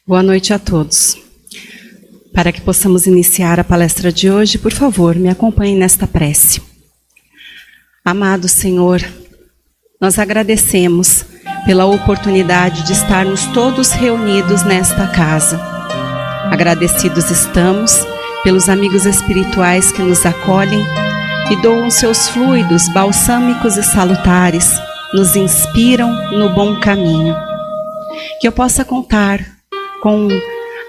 Boa noite a todos. Para que possamos iniciar a palestra de hoje, por favor, me acompanhem nesta prece. Amado Senhor, nós agradecemos pela oportunidade de estarmos todos reunidos nesta casa. Agradecidos estamos pelos amigos espirituais que nos acolhem e doam seus fluidos balsâmicos e salutares, nos inspiram no bom caminho. Que eu possa contar com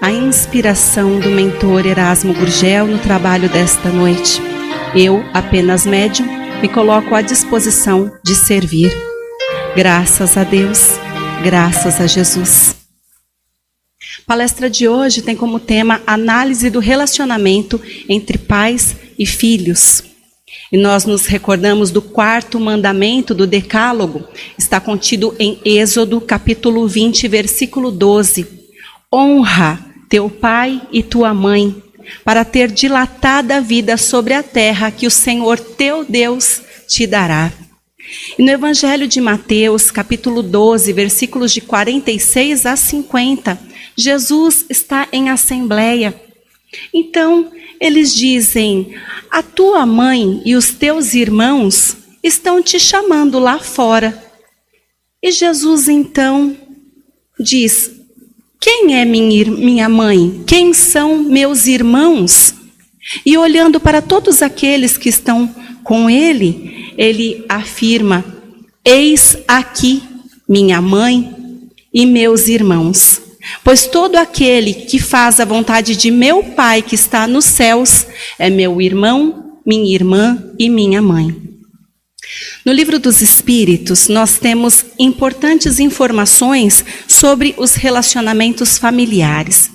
a inspiração do mentor Erasmo Gurgel no trabalho desta noite. Eu, apenas médium, me coloco à disposição de servir. Graças a Deus, graças a Jesus. A palestra de hoje tem como tema análise do relacionamento entre pais e filhos. E nós nos recordamos do 4º mandamento do Decálogo, está contido em Êxodo, capítulo 20, versículo 12. Honra teu pai e tua mãe, para ter dilatada a vida sobre a terra que o Senhor teu Deus te dará. E no Evangelho de Mateus, capítulo 12, versículos de 46 a 50, Jesus está em assembleia. Então, eles dizem: a tua mãe e os teus irmãos estão te chamando lá fora. E Jesus então diz: quem é minha mãe? Quem são meus irmãos? E olhando para todos aqueles que estão com ele, ele afirma: eis aqui minha mãe e meus irmãos. Pois todo aquele que faz a vontade de meu Pai que está nos céus é meu irmão, minha irmã e minha mãe. No Livro dos Espíritos, nós temos importantes informações sobre os relacionamentos familiares.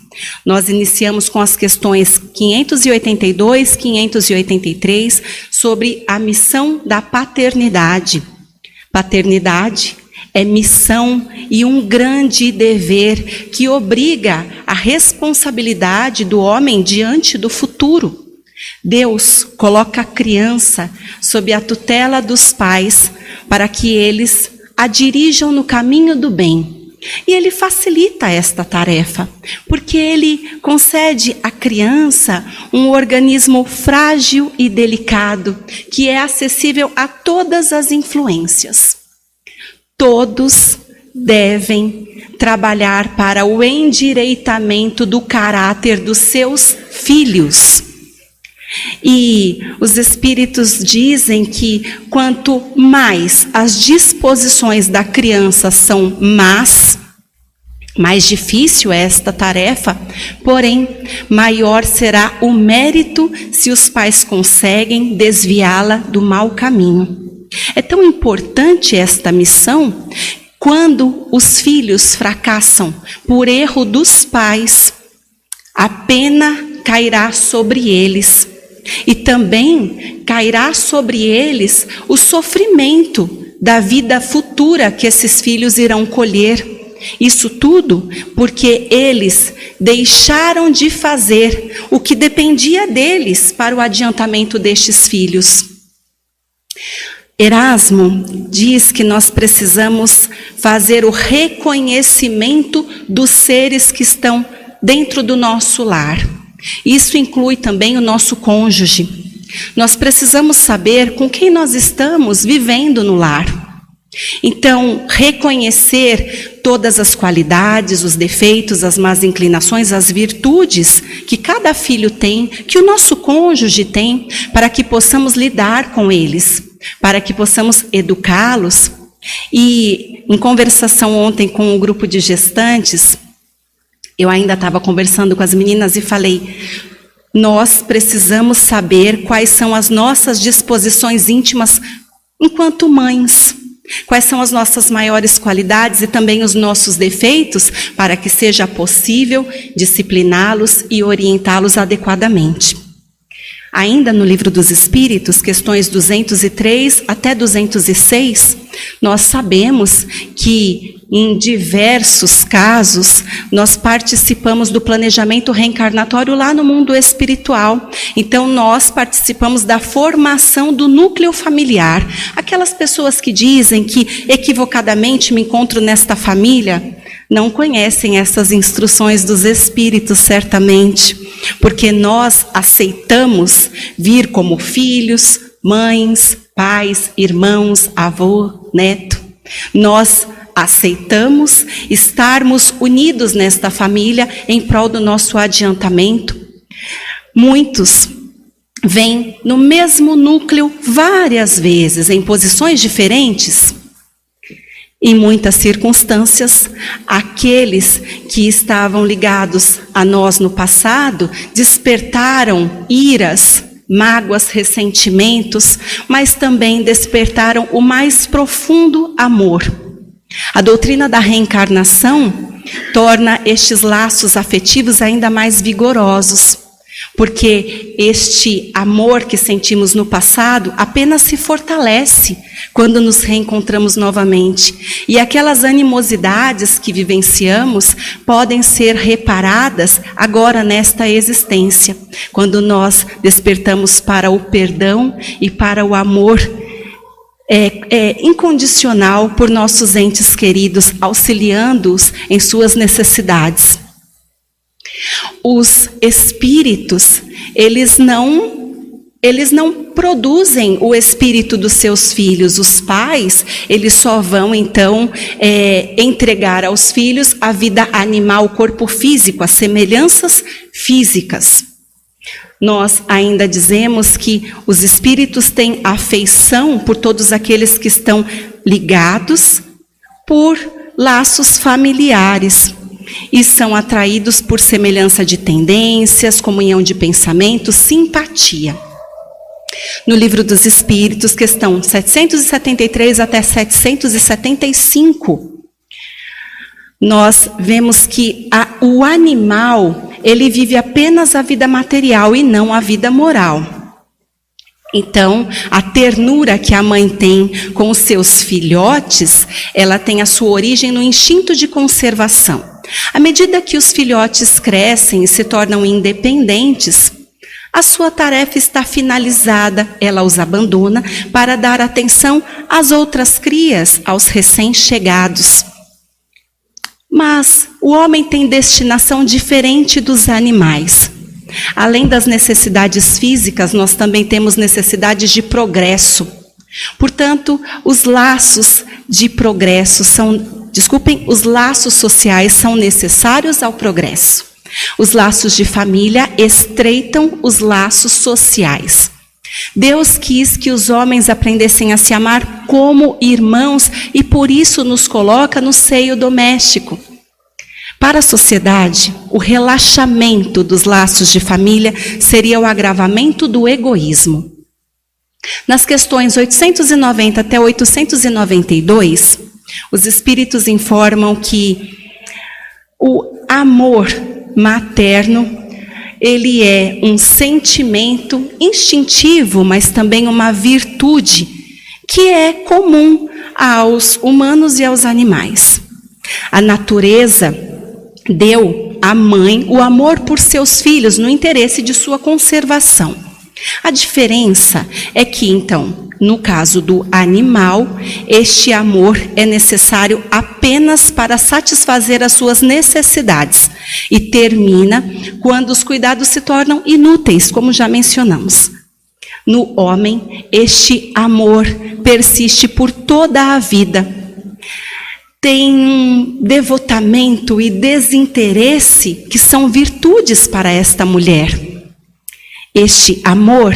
Nós iniciamos com as questões 582, 583, sobre a missão da paternidade. Paternidade é missão e um grande dever que obriga a responsabilidade do homem diante do futuro. Deus coloca a criança sob a tutela dos pais para que eles a dirijam no caminho do bem. E Ele facilita esta tarefa, porque Ele concede à criança um organismo frágil e delicado, que é acessível a todas as influências. Todos devem trabalhar para o endireitamento do caráter dos seus filhos. E os espíritos dizem que quanto mais as disposições da criança são más, mais difícil é esta tarefa, porém, maior será o mérito se os pais conseguem desviá-la do mau caminho. É tão importante esta missão, quando os filhos fracassam por erro dos pais, a pena cairá sobre eles. E também cairá sobre eles o sofrimento da vida futura que esses filhos irão colher. Isso tudo porque eles deixaram de fazer o que dependia deles para o adiantamento destes filhos. Erasmo diz que nós precisamos fazer o reconhecimento dos seres que estão dentro do nosso lar. Isso inclui também o nosso cônjuge. Nós precisamos saber com quem nós estamos vivendo no lar. Então, reconhecer todas as qualidades, os defeitos, as más inclinações, as virtudes que cada filho tem, que o nosso cônjuge tem, para que possamos lidar com eles, para que possamos educá-los. E em conversação ontem com um grupo de gestantes, eu ainda estava conversando com as meninas e falei: nós precisamos saber quais são as nossas disposições íntimas enquanto mães. Quais são as nossas maiores qualidades e também os nossos defeitos, para que seja possível discipliná-los e orientá-los adequadamente. Ainda no Livro dos Espíritos, questões 203 até 206, nós sabemos que em diversos casos nós participamos do planejamento reencarnatório lá no mundo espiritual. Então nós participamos da formação do núcleo familiar. Aquelas pessoas que dizem que equivocadamente me encontro nesta família, não conhecem essas instruções dos Espíritos, certamente, porque nós aceitamos vir como filhos, mães, pais, irmãos, avô, neto. Nós aceitamos estarmos unidos nesta família em prol do nosso adiantamento. Muitos vêm no mesmo núcleo várias vezes, em posições diferentes. Em muitas circunstâncias, aqueles que estavam ligados a nós no passado despertaram iras, mágoas, ressentimentos, mas também despertaram o mais profundo amor. A doutrina da reencarnação torna estes laços afetivos ainda mais vigorosos, porque este amor que sentimos no passado apenas se fortalece quando nos reencontramos novamente. E aquelas animosidades que vivenciamos podem ser reparadas agora nesta existência, quando nós despertamos para o perdão e para o amor incondicional por nossos entes queridos, auxiliando-os em suas necessidades. Os espíritos, eles não produzem o espírito dos seus filhos. Os pais, eles só vão, então, entregar aos filhos a vida animal, o corpo físico, as semelhanças físicas. Nós ainda dizemos que os espíritos têm afeição por todos aqueles que estão ligados por laços familiares e são atraídos por semelhança de tendências, comunhão de pensamentos, simpatia. No Livro dos Espíritos, questão 773 até 775, nós vemos que o animal, ele vive apenas a vida material e não a vida moral. Então, a ternura que a mãe tem com os seus filhotes, ela tem a sua origem no instinto de conservação. À medida que os filhotes crescem e se tornam independentes, a sua tarefa está finalizada, ela os abandona para dar atenção às outras crias, aos recém-chegados. Mas o homem tem destinação diferente dos animais. Além das necessidades físicas, nós também temos necessidades de progresso. Portanto, os laços de progresso os laços sociais são necessários ao progresso. Os laços de família estreitam os laços sociais. Deus quis que os homens aprendessem a se amar como irmãos e por isso nos coloca no seio doméstico. Para a sociedade, o relaxamento dos laços de família seria o agravamento do egoísmo. Nas questões 890 até 892, os espíritos informam que o amor materno, ele é um sentimento instintivo, mas também uma virtude que é comum aos humanos e aos animais. A natureza deu à mãe o amor por seus filhos no interesse de sua conservação. A diferença é que, então, no caso do animal, este amor é necessário apenas para satisfazer as suas necessidades e termina quando os cuidados se tornam inúteis, como já mencionamos. No homem, este amor persiste por toda a vida. Tem um devotamento e desinteresse que são virtudes para esta mulher. Este amor,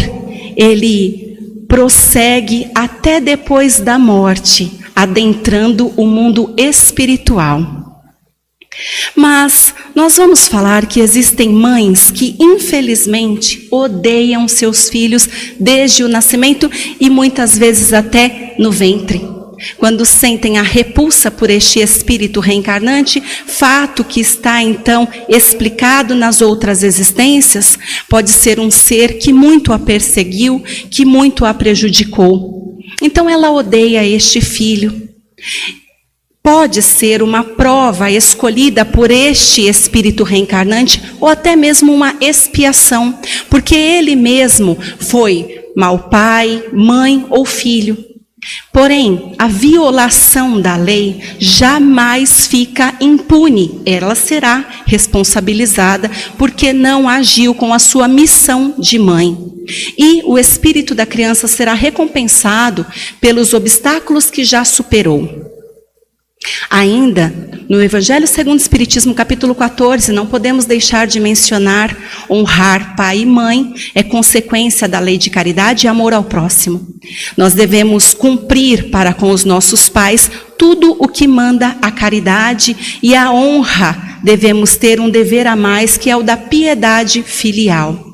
ele prossegue até depois da morte, adentrando o mundo espiritual. Mas nós vamos falar que existem mães que, infelizmente, odeiam seus filhos desde o nascimento e muitas vezes até no ventre. Quando sentem a repulsa por este espírito reencarnante, fato que está então explicado nas outras existências, pode ser um ser que muito a perseguiu, que muito a prejudicou. Então ela odeia este filho. Pode ser uma prova escolhida por este espírito reencarnante ou até mesmo uma expiação, porque ele mesmo foi mau pai, mãe ou filho. Porém, a violação da lei jamais fica impune. Ela será responsabilizada porque não agiu com a sua missão de mãe. E o espírito da criança será recompensado pelos obstáculos que já superou. Ainda, no Evangelho segundo o Espiritismo, capítulo 14, não podemos deixar de mencionar: honrar pai e mãe é consequência da lei de caridade e amor ao próximo. Nós devemos cumprir para com os nossos pais tudo o que manda a caridade, e a honra devemos ter um dever a mais, que é o da piedade filial.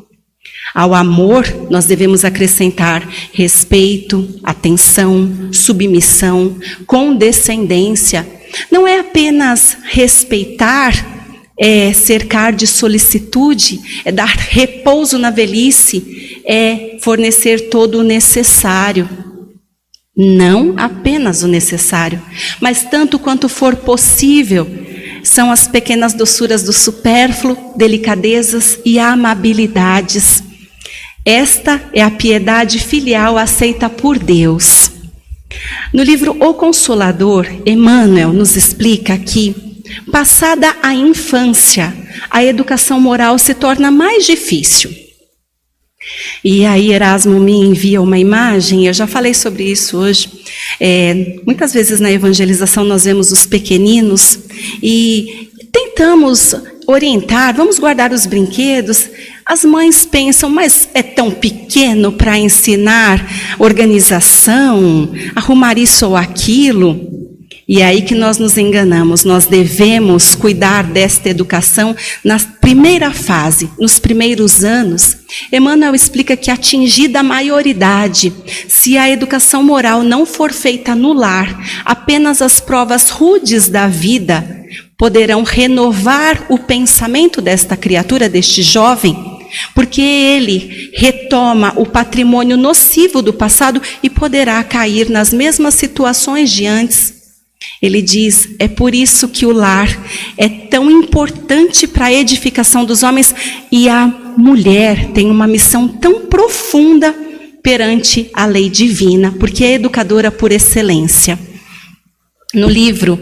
Ao amor, nós devemos acrescentar respeito, atenção, submissão, condescendência. Não é apenas respeitar, é cercar de solicitude, é dar repouso na velhice, é fornecer todo o necessário. Não apenas o necessário, mas tanto quanto for possível. São as pequenas doçuras do supérfluo, delicadezas e amabilidades. Esta é a piedade filial aceita por Deus. No livro O Consolador, Emmanuel nos explica que, passada a infância, a educação moral se torna mais difícil. E aí Erasmo me envia uma imagem, eu já falei sobre isso hoje. Muitas vezes na evangelização nós vemos os pequeninos e tentamos orientar, vamos guardar os brinquedos. As mães pensam, mas é tão pequeno para ensinar organização, arrumar isso ou aquilo. E é aí que nós nos enganamos. Nós devemos cuidar desta educação na primeira fase, nos primeiros anos. Emmanuel explica que, atingida a maioridade, se a educação moral não for feita no lar, apenas as provas rudes da vida poderão renovar o pensamento desta criatura, deste jovem, porque ele retoma o patrimônio nocivo do passado e poderá cair nas mesmas situações de antes. Ele diz: é por isso que o lar é tão importante para a edificação dos homens, e a mulher tem uma missão tão profunda perante a lei divina, porque é educadora por excelência. No livro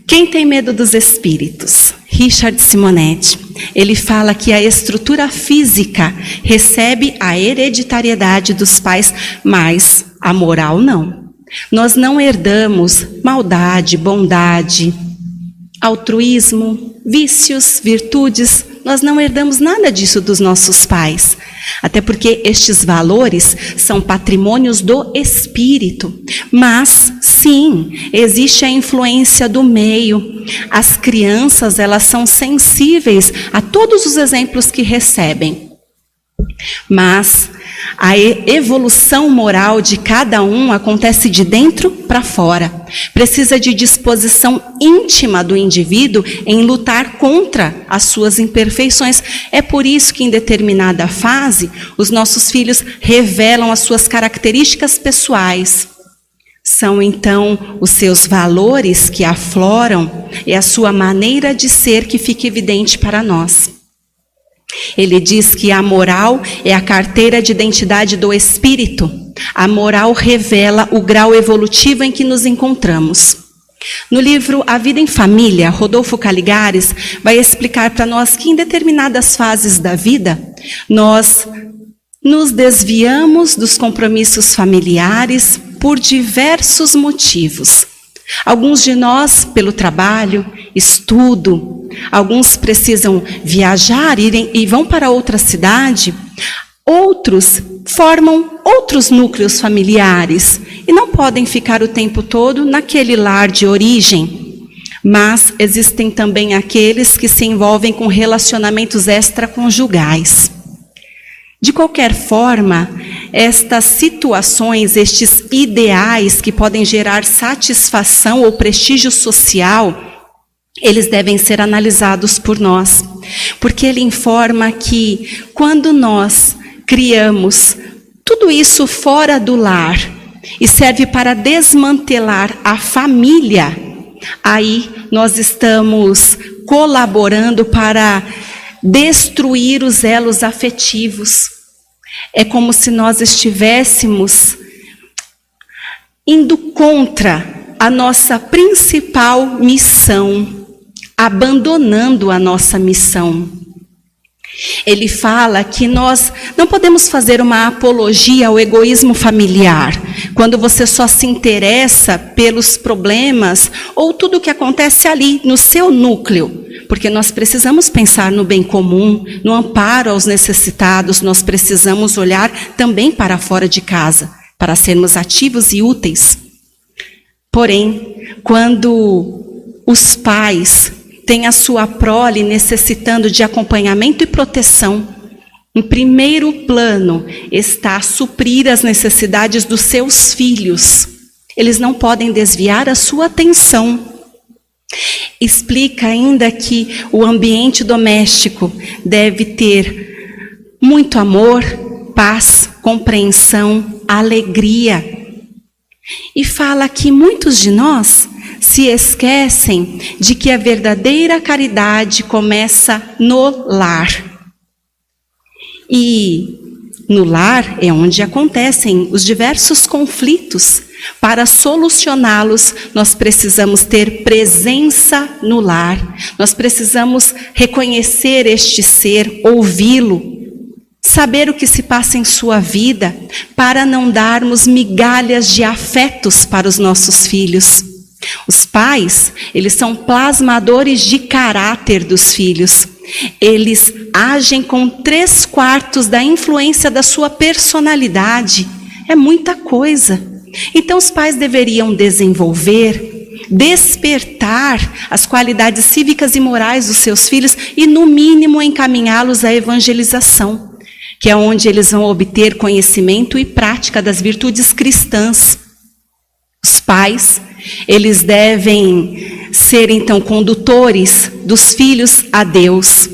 Quem tem medo dos espíritos, Richard Simonetti, ele fala que a estrutura física recebe a hereditariedade dos pais, mas a moral não. Nós não herdamos maldade, bondade, altruísmo, vícios, virtudes. Nós não herdamos nada disso dos nossos pais. Até porque estes valores são patrimônios do espírito. Mas, sim, existe a influência do meio. As crianças, elas são sensíveis a todos os exemplos que recebem. Mas a evolução moral de cada um acontece de dentro para fora. Precisa de disposição íntima do indivíduo em lutar contra as suas imperfeições. É por isso que, em determinada fase, os nossos filhos revelam as suas características pessoais. São, então, os seus valores que afloram, e a sua maneira de ser que fica evidente para nós. Ele diz que a moral é a carteira de identidade do espírito. A moral revela o grau evolutivo em que nos encontramos. No livro A Vida em Família, Rodolfo Caligares vai explicar para nós que, em determinadas fases da vida, nós nos desviamos dos compromissos familiares por diversos motivos. Alguns de nós pelo trabalho, estudo, alguns precisam viajar e vão para outra cidade, outros formam outros núcleos familiares e não podem ficar o tempo todo naquele lar de origem. Mas existem também aqueles que se envolvem com relacionamentos extraconjugais. De qualquer forma, estas situações, estes ideais que podem gerar satisfação ou prestígio social, eles devem ser analisados por nós, porque ele informa que quando nós criamos tudo isso fora do lar e serve para desmantelar a família, aí nós estamos colaborando para destruir os elos afetivos. É como se nós estivéssemos indo contra a nossa principal missão, abandonando a nossa missão. Ele fala que nós não podemos fazer uma apologia ao egoísmo familiar, quando você só se interessa pelos problemas ou tudo o que acontece ali no seu núcleo, porque nós precisamos pensar no bem comum, no amparo aos necessitados, nós precisamos olhar também para fora de casa, para sermos ativos e úteis. Porém, quando os pais têm a sua prole necessitando de acompanhamento e proteção, em primeiro plano está suprir as necessidades dos seus filhos. Eles não podem desviar a sua atenção. Explica ainda que o ambiente doméstico deve ter muito amor, paz, compreensão, alegria. E fala que muitos de nós se esquecem de que a verdadeira caridade começa no lar. E no lar é onde acontecem os diversos conflitos. Para solucioná-los, nós precisamos ter presença no lar. Nós precisamos reconhecer este ser, ouvi-lo, saber o que se passa em sua vida, para não darmos migalhas de afetos para os nossos filhos. Os pais, eles são plasmadores de caráter dos filhos. Eles agem com 3/4 da influência da sua personalidade. É muita coisa. Então os pais deveriam desenvolver, despertar as qualidades cívicas e morais dos seus filhos e, no mínimo, encaminhá-los à evangelização, que é onde eles vão obter conhecimento e prática das virtudes cristãs. Os pais, eles devem ser, então, condutores dos filhos a Deus.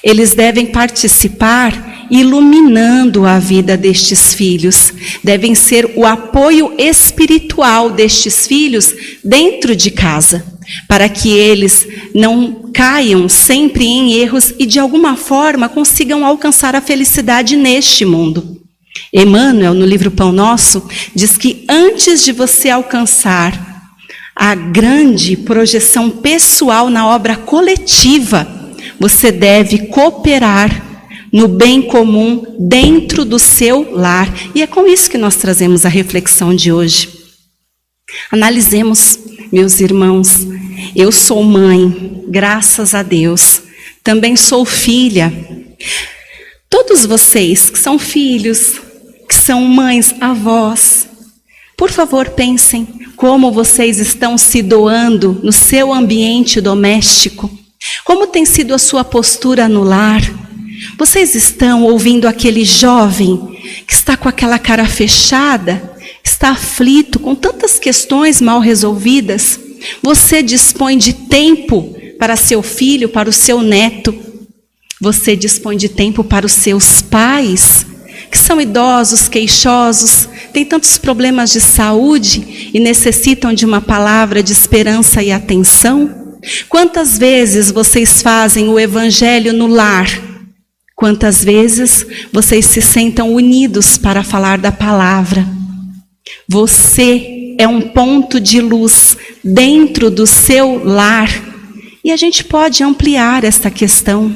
Eles devem participar iluminando a vida destes filhos. Devem ser o apoio espiritual destes filhos dentro de casa, para que eles não caiam sempre em erros e, de alguma forma, consigam alcançar a felicidade neste mundo. Emmanuel, no livro Pão Nosso, diz que antes de você alcançar a grande projeção pessoal na obra coletiva, você deve cooperar no bem comum dentro do seu lar. E é com isso que nós trazemos a reflexão de hoje. Analisemos, meus irmãos. Eu sou mãe, graças a Deus. Também sou filha. Todos vocês que são filhos, que são mães, avós, por favor, pensem como vocês estão se doando no seu ambiente doméstico. Como tem sido a sua postura no lar? Vocês estão ouvindo aquele jovem que está com aquela cara fechada, está aflito, com tantas questões mal resolvidas? Você dispõe de tempo para seu filho, para o seu neto? Você dispõe de tempo para os seus pais, que são idosos, queixosos, têm tantos problemas de saúde e necessitam de uma palavra de esperança e atenção? Quantas vezes vocês fazem o evangelho no lar? Quantas vezes vocês se sentam unidos para falar da palavra? Você é um ponto de luz dentro do seu lar. E a gente pode ampliar esta questão.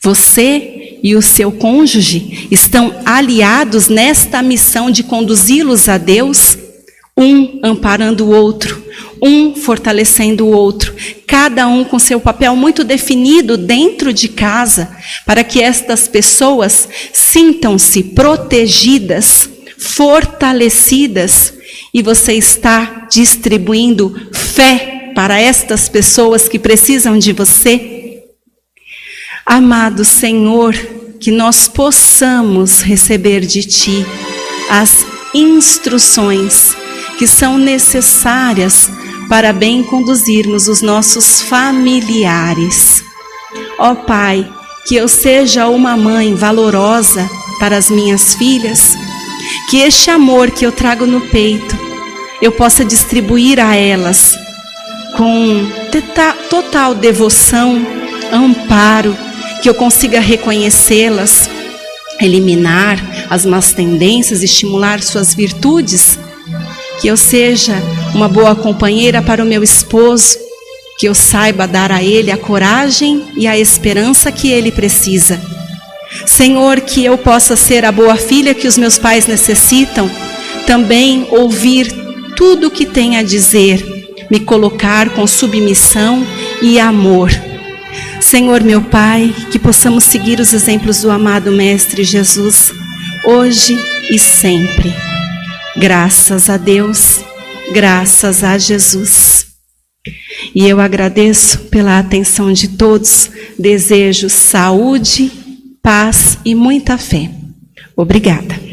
Você e o seu cônjuge estão aliados nesta missão de conduzi-los a Deus, um amparando o outro, um fortalecendo o outro, cada um com seu papel muito definido dentro de casa, para que estas pessoas sintam-se protegidas, fortalecidas, e você está distribuindo fé para estas pessoas que precisam de você. Amado Senhor, que nós possamos receber de Ti as instruções que são necessárias para bem conduzirmos os nossos familiares. Ó Pai, que eu seja uma mãe valorosa para as minhas filhas, que este amor que eu trago no peito, eu possa distribuir a elas com total devoção, amparo, que eu consiga reconhecê-las, eliminar as más tendências, estimular suas virtudes, que eu seja uma boa companheira para o meu esposo, que eu saiba dar a ele a coragem e a esperança que ele precisa. Senhor, que eu possa ser a boa filha que os meus pais necessitam, também ouvir tudo o que tem a dizer, me colocar com submissão e amor. Senhor, meu Pai, que possamos seguir os exemplos do amado Mestre Jesus, hoje e sempre. Graças a Deus, graças a Jesus. E eu agradeço pela atenção de todos, desejo saúde, paz e muita fé. Obrigada.